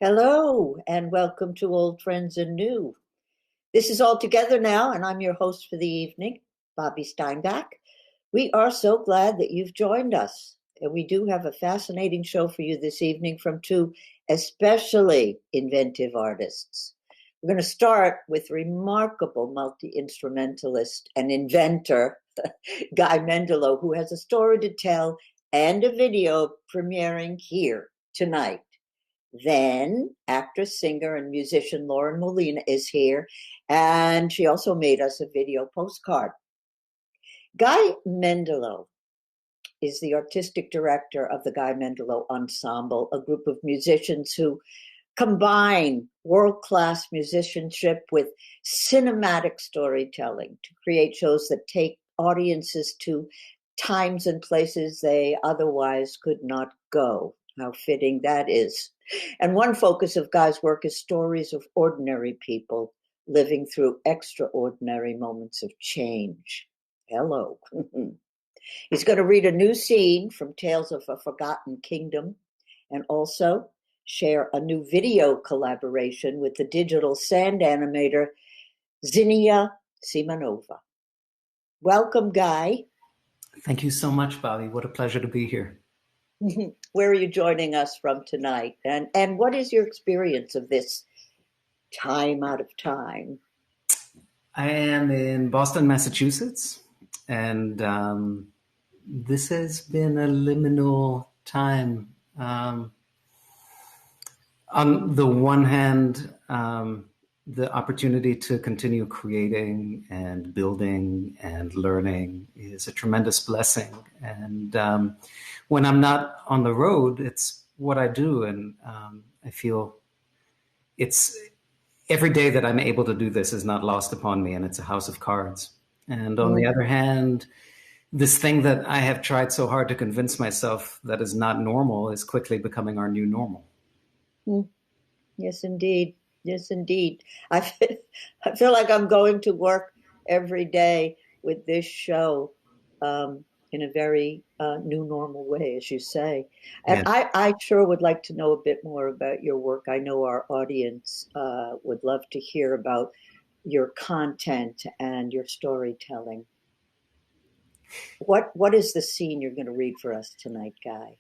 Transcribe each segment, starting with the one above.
Hello, and welcome to Old Friends and New. This is All Together Now, and I'm your host for the evening, Bobbie Steinbach. We are so glad that you've joined us. And we do have a fascinating show for you this evening from two especially inventive artists. We're going to start with remarkable multi-instrumentalist and inventor, Guy Mendilow, who has a story to tell and a video premiering here tonight. Then actress, singer, and musician Lauren Molina is here, and she also made us a video postcard. Guy Mendilow is the artistic director of the Guy Mendilow Ensemble, a group of musicians who combine world-class musicianship with cinematic storytelling to create shows that take audiences to times and places they otherwise could not go. How fitting that is. And one focus of Guy's work is stories of ordinary people living through extraordinary moments of change. Hello. He's going to read a new scene from Tales of a Forgotten Kingdom and also share a new video collaboration with the digital sand animator Zinnia Simonova. Welcome, Guy. Thank you so much, Bobbie. What a pleasure to be here. Where are you joining us from tonight? And what is your experience of this time out of time? I am in Boston, Massachusetts, and this has been a liminal time. On the one hand, the opportunity to continue creating and building and learning is a tremendous blessing. And when I'm not on the road, it's what I do. And I feel it's every day that I'm able to do this is not lost upon me, and it's a house of cards. And on the other hand, this thing that I have tried so hard to convince myself that is not normal is quickly becoming our new normal. Yes, indeed. Yes, indeed. I feel like I'm going to work every day with this show in a very new normal way, as you say. And Yeah. I sure would like to know a bit more about your work. I know our audience would love to hear about your content and your storytelling. What is the scene you're going to read for us tonight, Guy?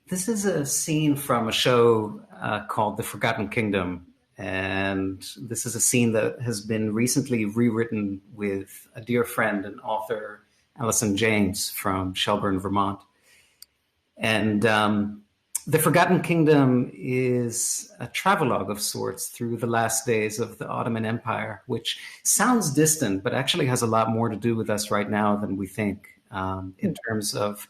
This is a scene from a show called The Forgotten Kingdom. And this is a scene that has been recently rewritten with a dear friend and author, Allison James from Shelburne, Vermont. And The Forgotten Kingdom is a travelogue of sorts through the last days of the Ottoman Empire, which sounds distant, but actually has a lot more to do with us right now than we think, in terms of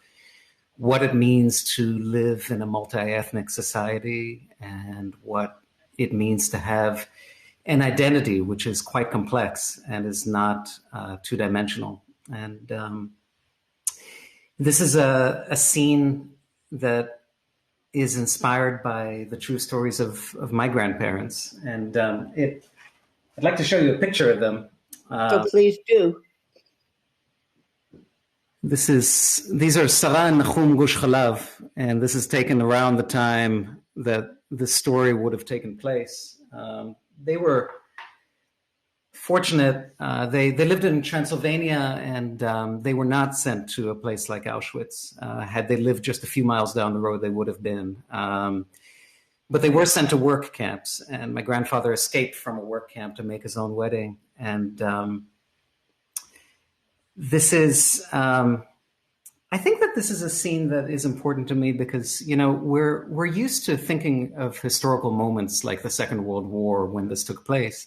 what it means to live in a multi-ethnic society and what it means to have an identity which is quite complex and is not two-dimensional. And this is a scene that is inspired by the true stories of my grandparents. And I'd like to show you a picture of them. So please do. These are Sarah and Nahum Gush Chalav, and this is taken around the time that this story would have taken place. They were fortunate. They lived in Transylvania, and they were not sent to a place like Auschwitz. Had they lived just a few miles down the road, they would have been. But they were sent to work camps, and my grandfather escaped from a work camp to make his own wedding. And this is, I think that this is a scene that is important to me because, you know, we're used to thinking of historical moments like the Second World War when this took place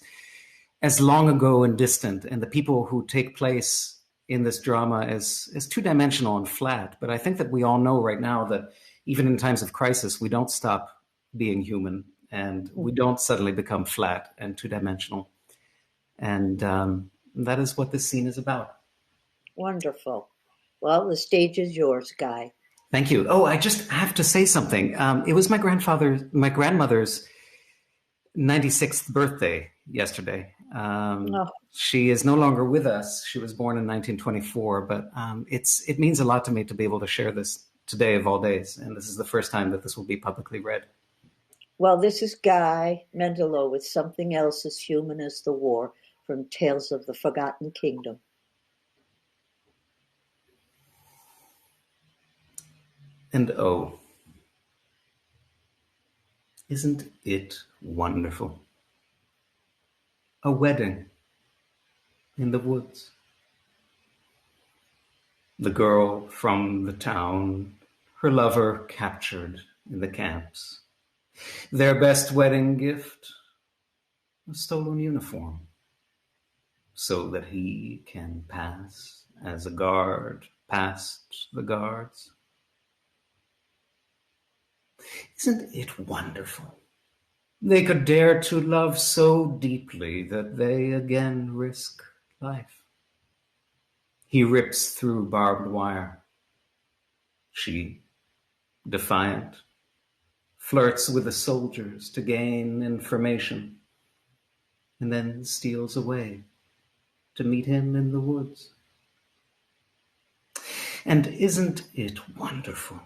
as long ago and distant, and the people who take place in this drama as two-dimensional and flat. But I think that we all know right now that even in times of crisis, we don't stop being human, and we don't suddenly become flat and two-dimensional. And that is what this scene is about. Wonderful. Well, the stage is yours, Guy. Thank you. Oh, I just have to say something. It was my grandmother's 96th birthday yesterday. She is no longer with us. She was born in 1924, but it means a lot to me to be able to share this today of all days. And this is the first time that this will be publicly read. Well, this is Guy Mendilow with Something Else as Human as the War from Tales of the Forgotten Kingdom. And oh, isn't it wonderful? A wedding in the woods. The girl from the town, her lover captured in the camps. Their best wedding gift, a stolen uniform, so that he can pass as a guard past the guards. Isn't it wonderful? They could dare to love so deeply that they again risk life. He rips through barbed wire. She, defiant, flirts with the soldiers to gain information, and then steals away to meet him in the woods. And isn't it wonderful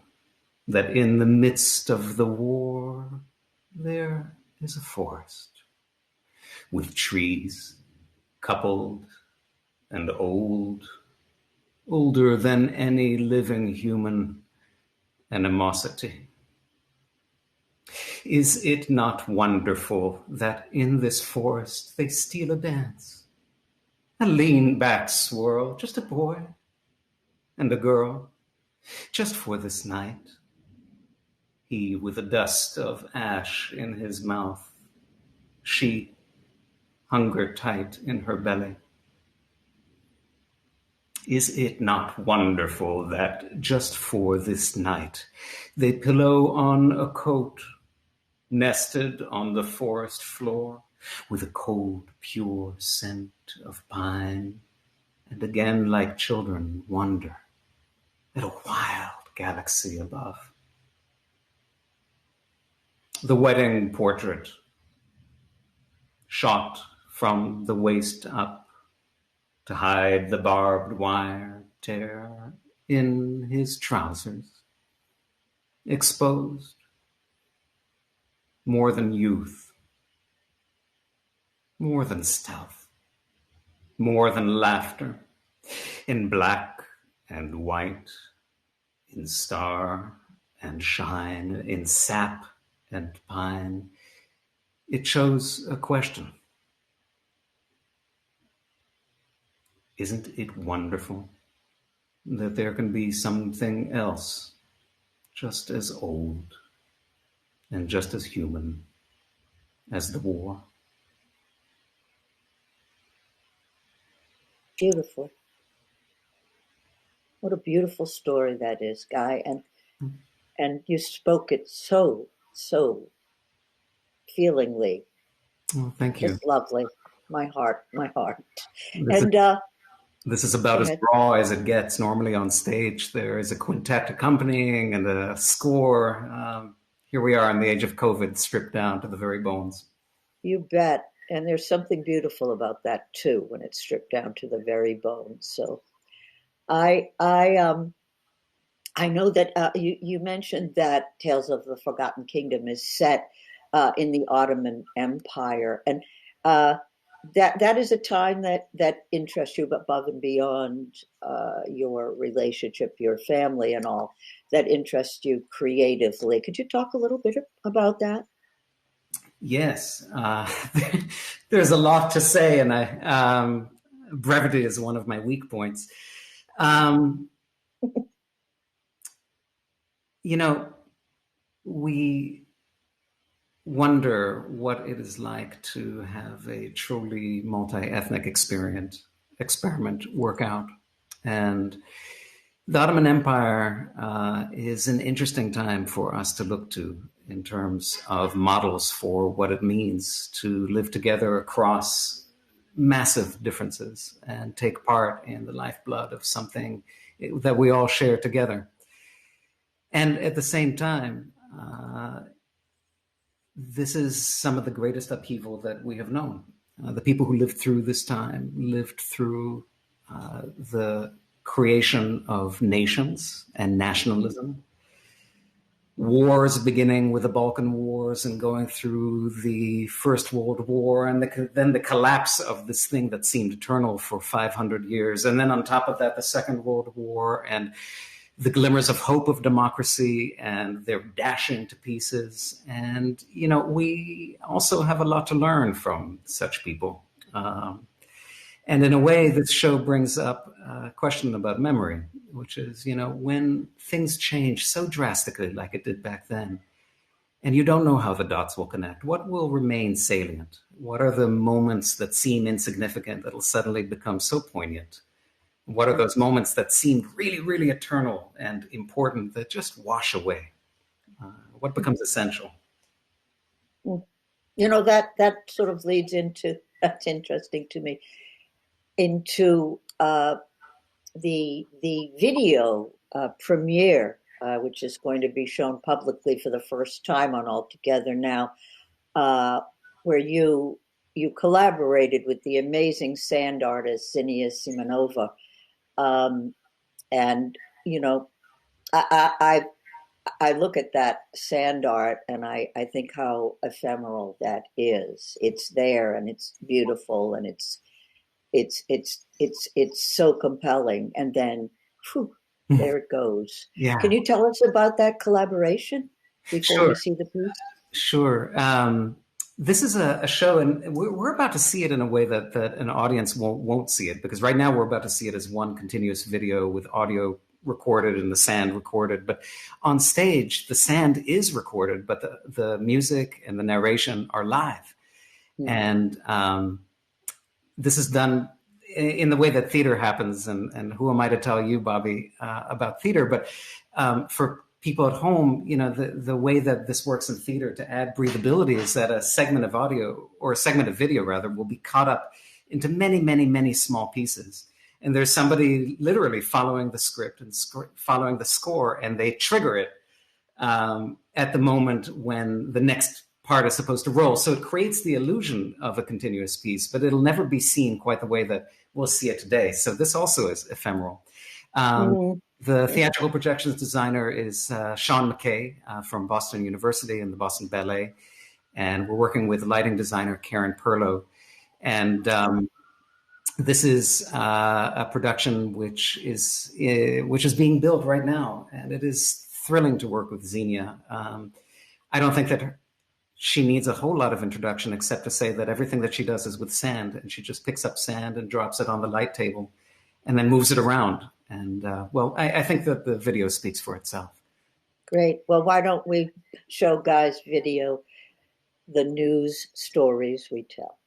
that in the midst of the war, there is a forest with trees coupled and old, older than any living human animosity? Is it not wonderful that in this forest they steal a dance? A lean-back swirl, just a boy and a girl, just for this night. He with the dust of ash in his mouth, she hunger tight in her belly. Is it not wonderful that just for this night they pillow on a coat nested on the forest floor with a cold, pure scent of pine, and again, like children, wonder at a wild galaxy above? The wedding portrait, shot from the waist up to hide the barbed wire tear in his trousers, exposed, more than youth, more than stealth, more than laughter, in black and white, in star and shine, in sap and pine. It shows a question. Isn't it wonderful that there can be something else just as old and just as human as the war? Beautiful. What a beautiful story that is, Guy. And you spoke it so feelingly. Oh, thank you. Just lovely. My heart. This is about as raw as it gets. Normally on stage, there is a quintet accompanying and a score. Here we are in the age of COVID, stripped down to the very bones. You bet. And there's something beautiful about that too, when it's stripped down to the very bones. So I know that you mentioned that Tales of the Forgotten Kingdom is set in the Ottoman Empire, and that is a time that interests you above and beyond your relationship, your family, and all that interests you creatively. Could you talk a little bit about that? Yes, there's a lot to say, and brevity is one of my weak points. We wonder what it is like to have a truly multi-ethnic experiment work out. And the Ottoman Empire is an interesting time for us to look to in terms of models for what it means to live together across massive differences and take part in the lifeblood of something that we all share together. And at the same time, this is some of the greatest upheaval that we have known. The people who lived through this time lived through the creation of nations and nationalism, wars beginning with the Balkan Wars and going through the First World War, and then the collapse of this thing that seemed eternal for 500 years. And then on top of that, the Second World War and the glimmers of hope of democracy, and they're dashing to pieces. And, we also have a lot to learn from such people. And in a way, this show brings up a question about memory, which is, when things change so drastically like it did back then, and you don't know how the dots will connect, what will remain salient? What are the moments that seem insignificant that'll suddenly become so poignant? What are those moments that seemed really, really eternal and important that just wash away? What becomes essential? That sort of leads into, that's interesting to me, into the video premiere, which is going to be shown publicly for the first time on All Together Now, where you collaborated with the amazing sand artist Zinnia Simonova. And I look at that sand art and I think how ephemeral that is. It's there and it's beautiful and it's so compelling, and then there it goes. Yeah. Can you tell us about that collaboration before we see the piece? Sure. This is a show, and we're about to see it in a way that an audience won't see it, because right now we're about to see it as one continuous video with audio recorded and the sand recorded. But on stage, the sand is recorded, but the music and the narration are live. And this is done in the way that theater happens. And who am I to tell you, Bobbie, about theater? But for people at home, the way that this works in theater to add breathability is that a segment of audio, or a segment of video rather, will be cut up into many, many, many small pieces. And there's somebody literally following the script and following the score, and they trigger it at the moment when the next part is supposed to roll. So it creates the illusion of a continuous piece, but it'll never be seen quite the way that we'll see it today. So this also is ephemeral. The theatrical projections designer is Sean McKay from Boston University and the Boston Ballet. And we're working with lighting designer Karen Perlow. And this is a production which is being built right now. And it is thrilling to work with Xenia. I don't think that she needs a whole lot of introduction, except to say that everything that she does is with sand, and she just picks up sand and drops it on the light table and then moves it around. And I think that the video speaks for itself. Great. Well, why don't we show guys video, the news stories we tell?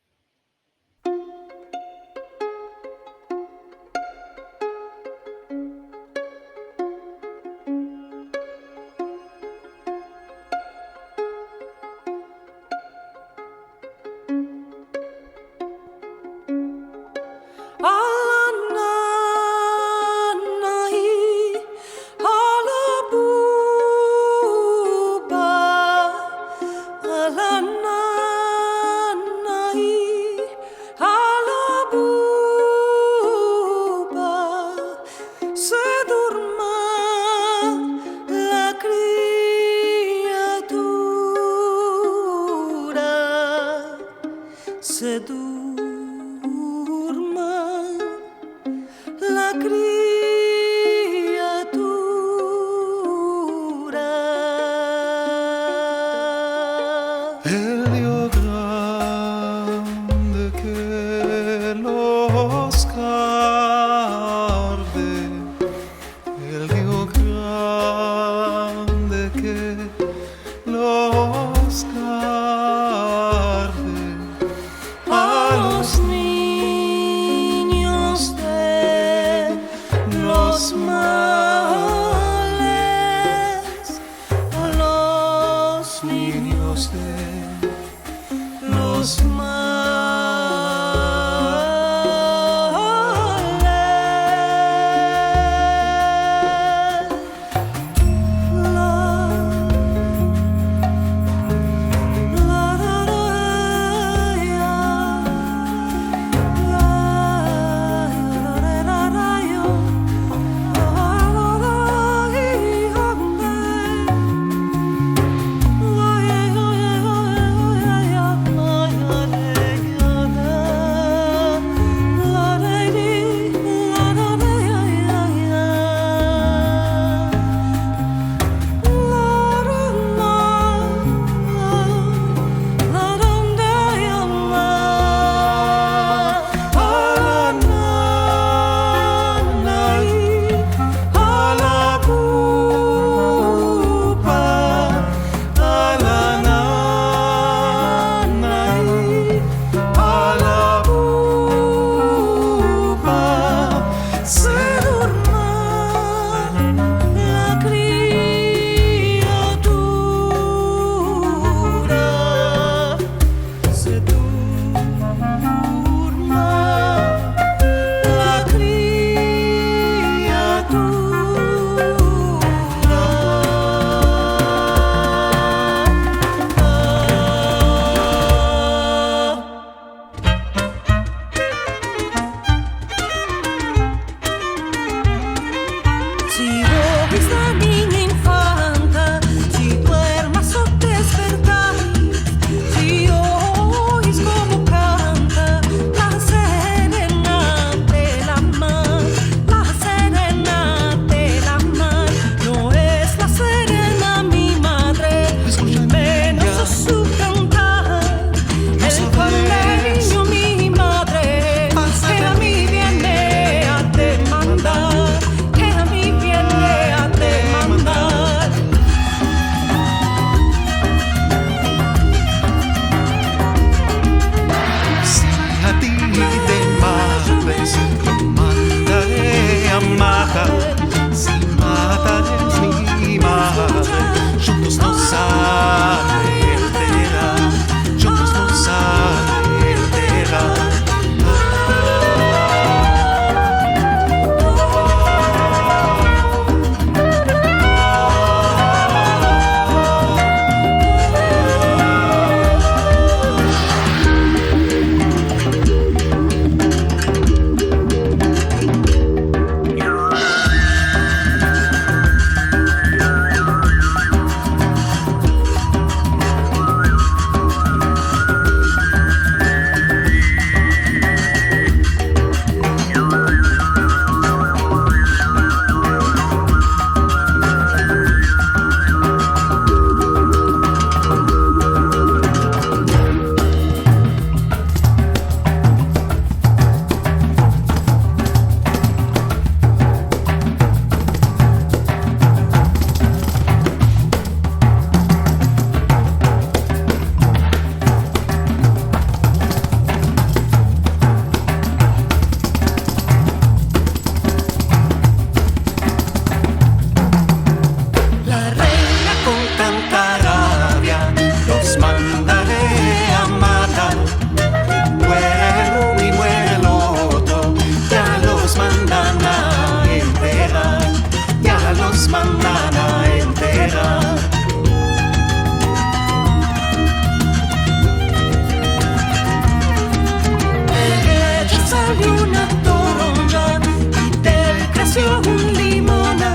un limona,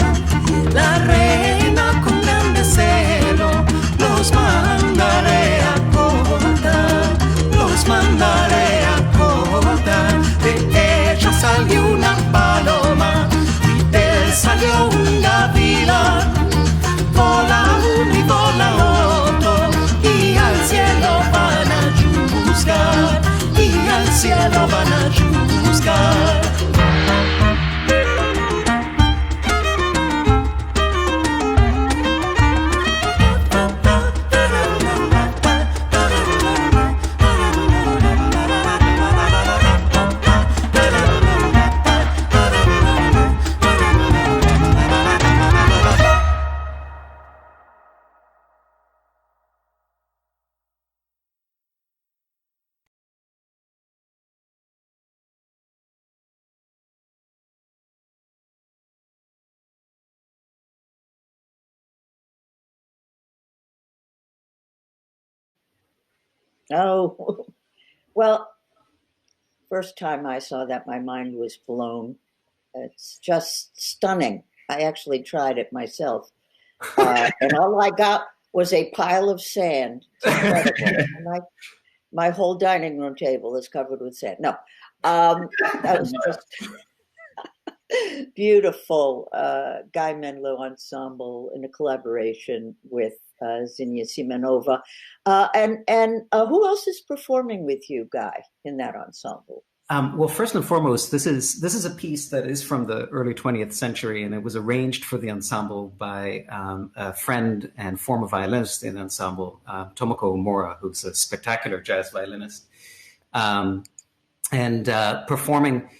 la reina con grande celo, los mandaré a cortar, los mandaré a cortar. De ella salió una paloma y de él salió un gavilán, vola uno y vola otro y al cielo van a juzgar, y al cielo van a juzgar. Oh, well, first time I saw that, my mind was blown. It's just stunning. I actually tried it myself. And all I got was a pile of sand. It's incredible. My whole dining room table is covered with sand. No, that was just beautiful. Guy Mendilow Ensemble in a collaboration with Zinnia Simonova. And who else is performing with you, Guy, in that ensemble? Well, first and foremost, this is a piece that is from the early 20th century, and it was arranged for the ensemble by a friend and former violinist in the ensemble, Tomoko Omura, who's a spectacular jazz violinist. And performing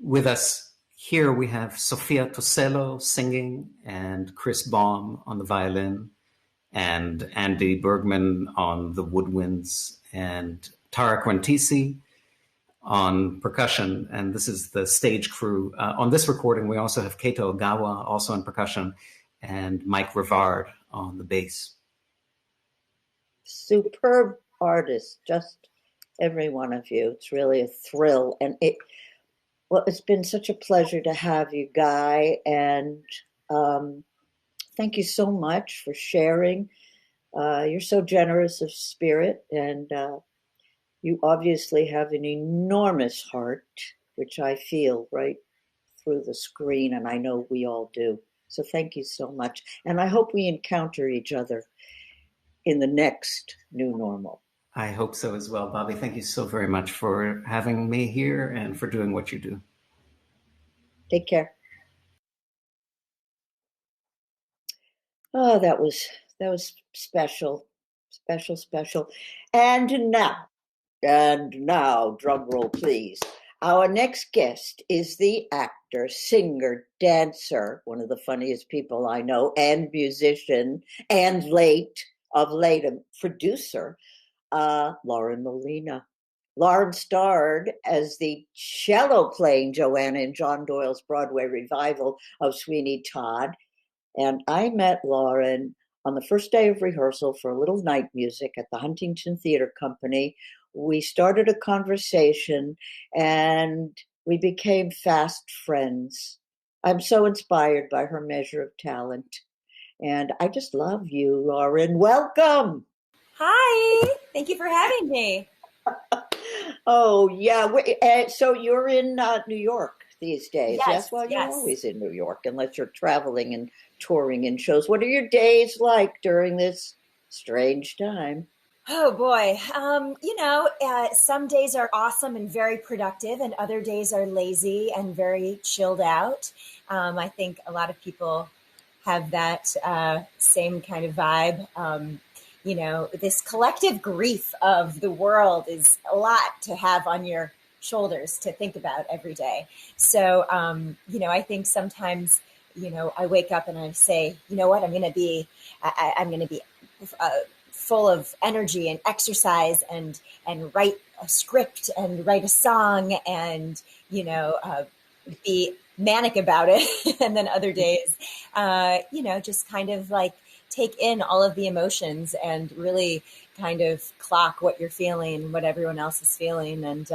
with us here, we have Sofia Tosello singing, and Chris Baum on the violin, and Andy Bergman on the woodwinds, and Tara Quintisi on percussion, and this is the stage crew. On this recording, we also have Keito Ogawa, also on percussion, and Mike Rivard on the bass. Superb artists, just every one of you. It's really a thrill. And it's been such a pleasure to have you, Guy, and thank you so much for sharing. You're so generous of spirit, and you obviously have an enormous heart, which I feel right through the screen, and I know we all do. So thank you so much. And I hope we encounter each other in the next new normal. I hope so as well, Bobbie. Thank you so very much for having me here and for doing what you do. Take care. Oh, that was special. And now, drum roll, please. Our next guest is the actor, singer, dancer, one of the funniest people I know, and musician, and a producer, Lauren Molina. Lauren starred as the cello-playing Joanna in John Doyle's Broadway revival of Sweeney Todd. And I met Lauren on the first day of rehearsal for a little night music at the Huntington Theater Company. We started a conversation and we became fast friends. I'm so inspired by her measure of talent. And I just love you, Lauren. Welcome. Hi. Thank you for having me. Oh, yeah. So you're in New York these days. Yes, Well, you're yes. always in New York unless you're traveling and touring in shows. What are your days like during this strange time? Oh boy. Some days are awesome and very productive, and other days are lazy and very chilled out. I think a lot of people have that same kind of vibe. This collective grief of the world is a lot to have on your shoulders to think about every day. So, I think sometimes, I wake up and I say, you know what, I'm going to be full of energy and exercise and write a script and write a song and, be manic about it. And then other days, just kind of like take in all of the emotions and really kind of clock what you're feeling, what everyone else is feeling. And,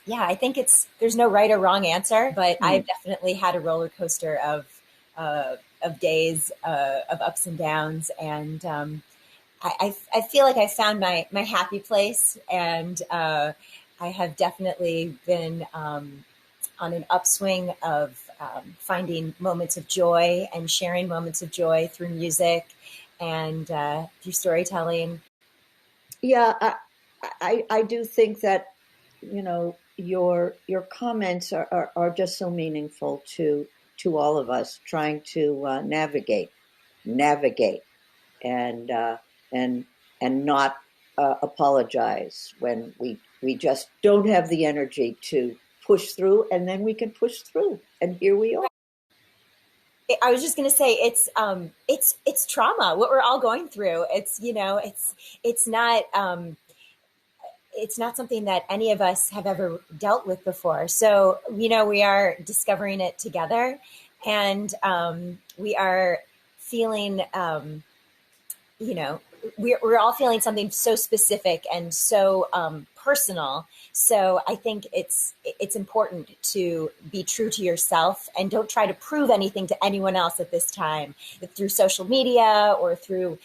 Yeah, I think there's no right or wrong answer, but I've definitely had a roller coaster of days, of ups and downs, and I feel like I found my happy place, and I have definitely been on an upswing of finding moments of joy and sharing moments of joy through music and through storytelling. Yeah, I do think that, your comments are just so meaningful to all of us trying to navigate and and and not apologize when we just don't have the energy to push through, and then we can push through, and here we are. I was just going to say it's trauma what we're all going through. It's not it's not something that any of us have ever dealt with before. So, we are discovering it together, and we are feeling, we're all feeling something so specific and so personal. So I think it's important to be true to yourself and don't try to prove anything to anyone else at this time, through social media or through,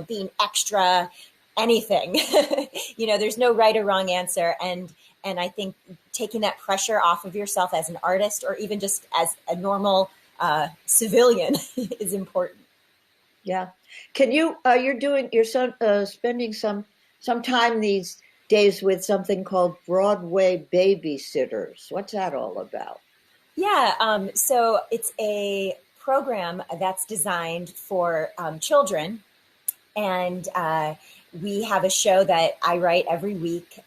being extra anything. There's no right or wrong answer. And I think taking that pressure off of yourself as an artist, or even just as a normal civilian, is important. Yeah. Can you, spending some time these days with something called Broadway Babysitters. What's that all about? Yeah, so it's a program that's designed for children, and we have a show that I write every week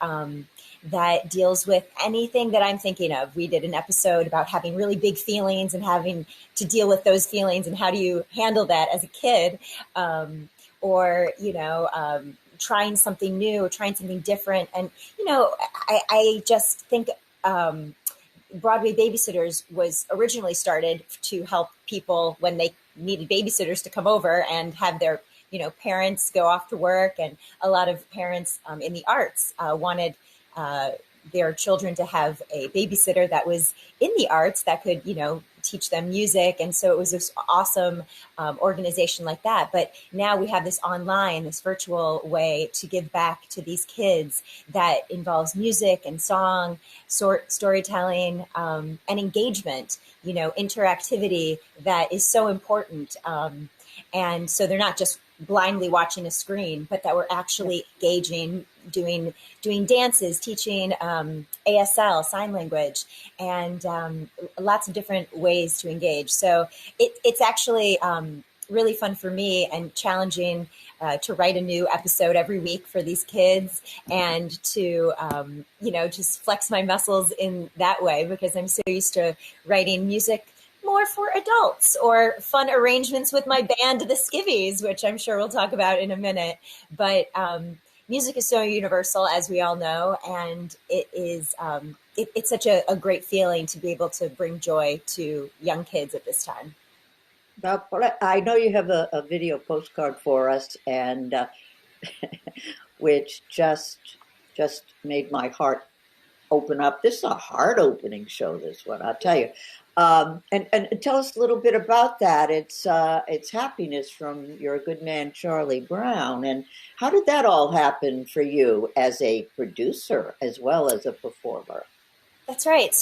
that deals with anything that I'm thinking of. We did an episode about having really big feelings and having to deal with those feelings, and how do you handle that as a kid, or trying something new or trying something different. And I just think Broadway Babysitters was originally started to help people when they needed babysitters to come over and have their parents go off to work. And a lot of parents in the arts wanted their children to have a babysitter that was in the arts that could, teach them music. And so it was this awesome organization like that. But now we have this online, this virtual way to give back to these kids that involves music and song, storytelling, and engagement, interactivity that is so important. And so they're not just blindly watching a screen, but that we're actually engaging, doing dances, teaching ASL, sign language, and lots of different ways to engage. So it's actually really fun for me and challenging to write a new episode every week for these kids, and to just flex my muscles in that way, because I'm so used to writing music more for adults or fun arrangements with my band, the Skivvies, which I'm sure we'll talk about in a minute. But music is so universal, as we all know, and it is it's such a great feeling to be able to bring joy to young kids at this time. Now, I know you have a video postcard for us, and which just made my heart open up. This is a heart-opening show, this one, I'll tell you. And tell us a little bit about that. It's Happiness from You're a Good Man, Charlie Brown. And how did that all happen for you as a producer as well as a performer? That's right.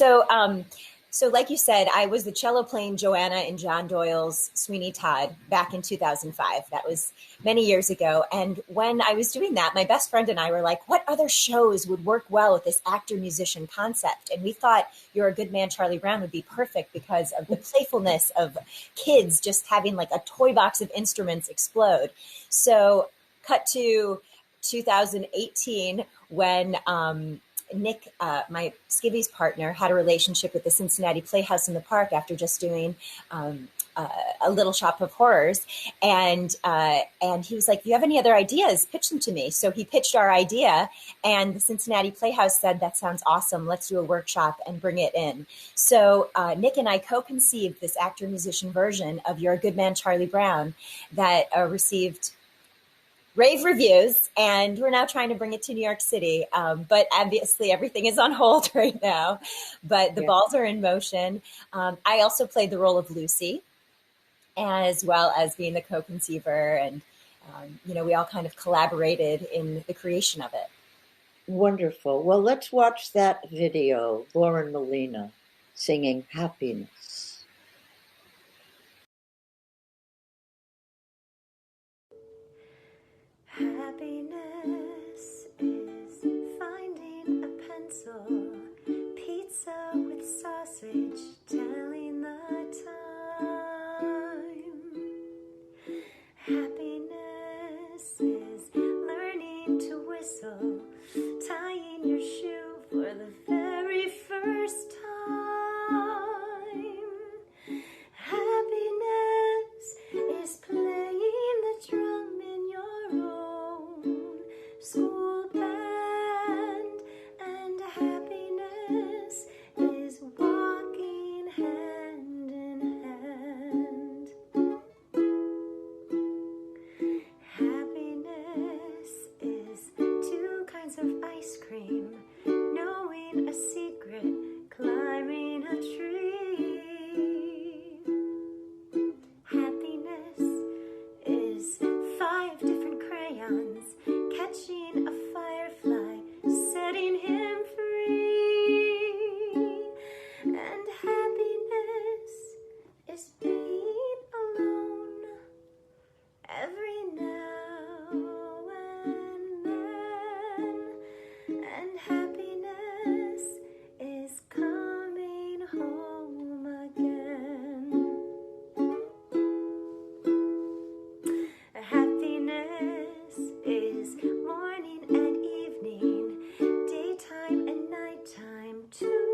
So like you said, I was the cello playing Joanna in John Doyle's Sweeney Todd back in 2005. That was many years ago. And when I was doing that, my best friend and I were like, what other shows would work well with this actor-musician concept? And we thought You're a Good Man, Charlie Brown would be perfect because of the playfulness of kids just having like a toy box of instruments explode. So cut to 2018 when Nick, my Skivvies partner, had a relationship with the Cincinnati Playhouse in the Park after just doing a Little Shop of Horrors, and he was like, "You have any other ideas? Pitch them to me." So he pitched our idea, and the Cincinnati Playhouse said, "That sounds awesome. Let's do a workshop and bring it in." So Nick and I co-conceived this actor-musician version of You're a Good Man, Charlie Brown that received rave reviews, and we're now trying to bring it to New York City. But obviously everything is on hold right now, but the balls are in motion. I also played the role of Lucy, as well as being the co-conceiver, and we all kind of collaborated in the creation of it. Wonderful. Well, let's watch that video. Lauren Molina singing Happiness. Happiness is finding a pencil, pizza with sausage, telling the time. Happiness is learning to whistle, tying your shoe for the very first time. Happiness is playing the drum in your own school band, and happiness is walking hand in hand. Happiness is 2 kinds of ice cream, knowing a secret, climbing a tree. Happiness is 5 different crayons, catching a firefly, setting him free. And happiness is being alone every now and then. And happiness is coming home again. Happiness is morning and evening, daytime and nighttime too.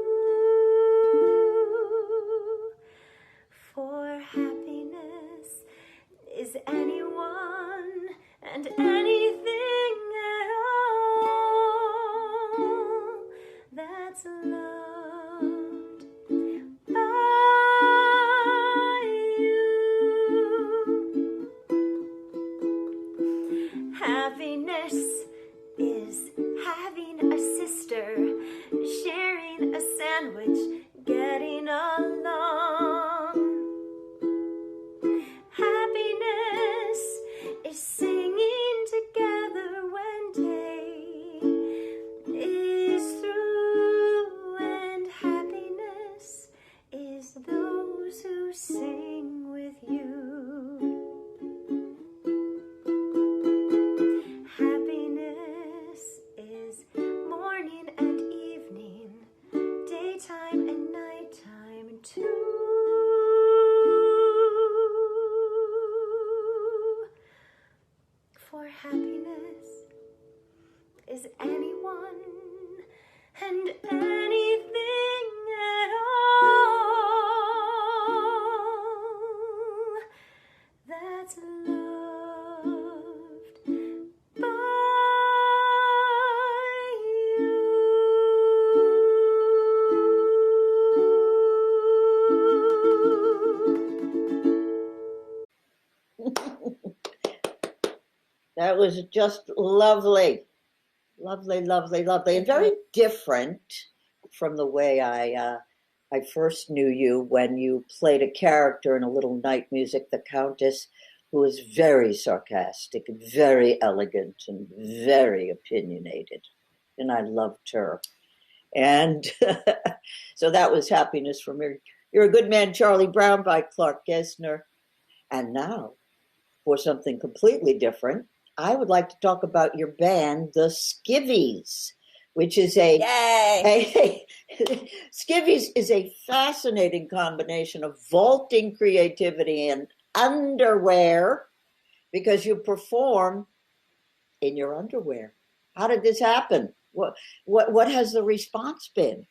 For happiness is anyone and anything at all that's loved by you. Happiness is having a sister, sharing a sandwich, getting along. Happiness is singing together when day is through, and happiness is those who sing with you. Happiness is morning and evening, daytime and nighttime too. For happiness is anyone and anything at all that's loved by you. That was just lovely. Lovely, lovely, lovely. And very different from the way I first knew you, when you played a character in A Little Night Music, the Countess, who was very sarcastic and very elegant and very opinionated. And I loved her. And so that was Happiness for me. You're a Good Man, Charlie Brown by Clark Gessner. And now, for something completely different, I would like to talk about your band, the Skivvies, which is Skivvies is a fascinating combination of vaulting creativity and underwear, because you perform in your underwear. How did this happen? What has the response been?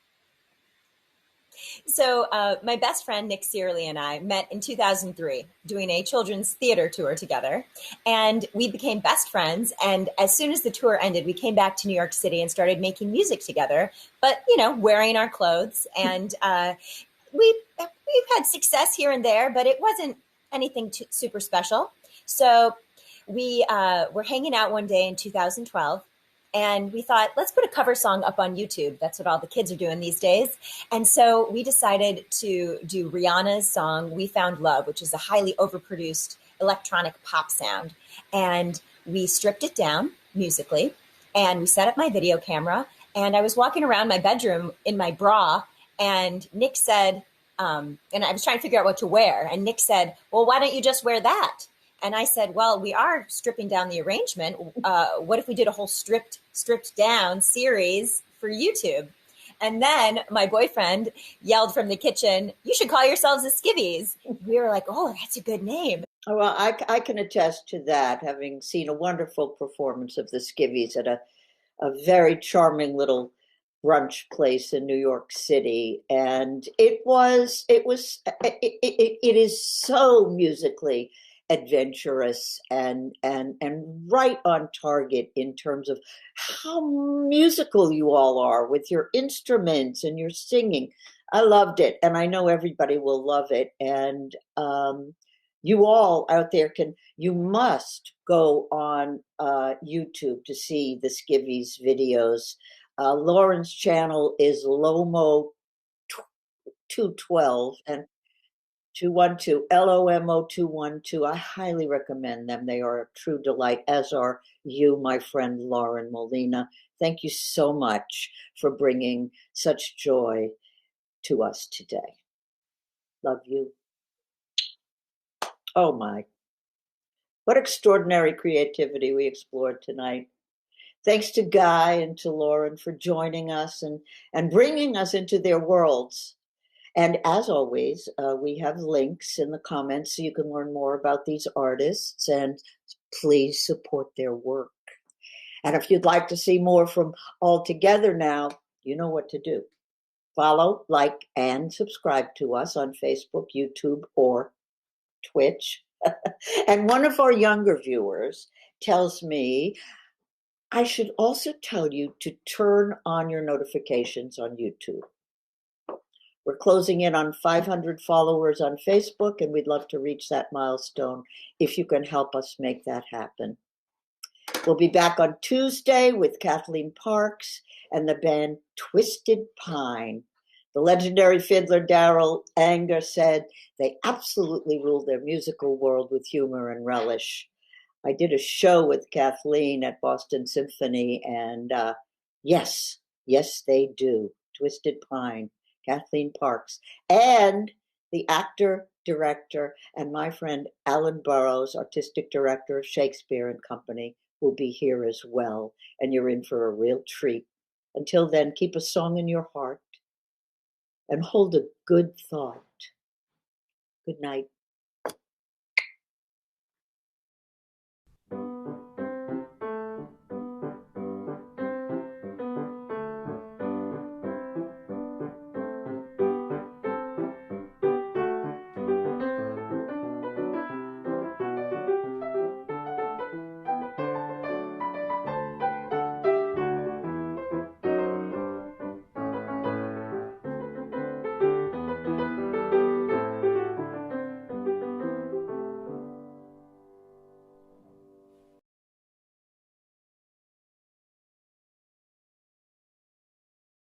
So my best friend, Nick Searley, and I met in 2003 doing a children's theater tour together. And we became best friends. And as soon as the tour ended, we came back to New York City and started making music together, but, wearing our clothes. And we've had success here and there, but it wasn't anything super special. So we were hanging out one day in 2012, and we thought, let's put a cover song up on YouTube. That's what all the kids are doing these days. And so we decided to do Rihanna's song, We Found Love, which is a highly overproduced electronic pop sound. And we stripped it down musically, and we set up my video camera. And I was walking around my bedroom in my bra, and Nick said, and I was trying to figure out what to wear. And Nick said, well, why don't you just wear that? And I said, well, we are stripping down the arrangement. What if we did a whole stripped down series for YouTube? And then my boyfriend yelled from the kitchen, you should call yourselves the Skivvies. We were like, oh, that's a good name. Oh, well, I can attest to that, having seen a wonderful performance of the Skivvies at a very charming little brunch place in New York City. And it is so musically adventurous and right on target in terms of how musical you all are with your instruments and your singing. I loved it, and I know everybody will love it. And you all out there you must go on YouTube to see the Skivvies videos. Lauren's channel is Lomo 212 and 212, LOMO 212. I highly recommend them. They are a true delight, as are you, my friend Lauren Molina. Thank you so much for bringing such joy to us today. Love you. Oh my, what extraordinary creativity we explored tonight. Thanks to Guy and to Lauren for joining us and bringing us into their worlds. And as always, we have links in the comments so you can learn more about these artists, and please support their work. And if you'd like to see more from All Together Now, you know what to do. Follow, like, and subscribe to us on Facebook, YouTube, or Twitch. And one of our younger viewers tells me I should also tell you to turn on your notifications on YouTube. We're closing in on 500 followers on Facebook, and we'd love to reach that milestone if you can help us make that happen. We'll be back on Tuesday with Kathleen Parks and the band Twisted Pine. The legendary fiddler Darrell Anger said they absolutely rule their musical world with humor and relish. I did a show with Kathleen at Boston Symphony, and yes, they do. Twisted Pine, Kathleen Parks, and the actor, director, and my friend Alan Burrows, artistic director of Shakespeare and Company, will be here as well, and you're in for a real treat. Until then, keep a song in your heart and hold a good thought. Good night.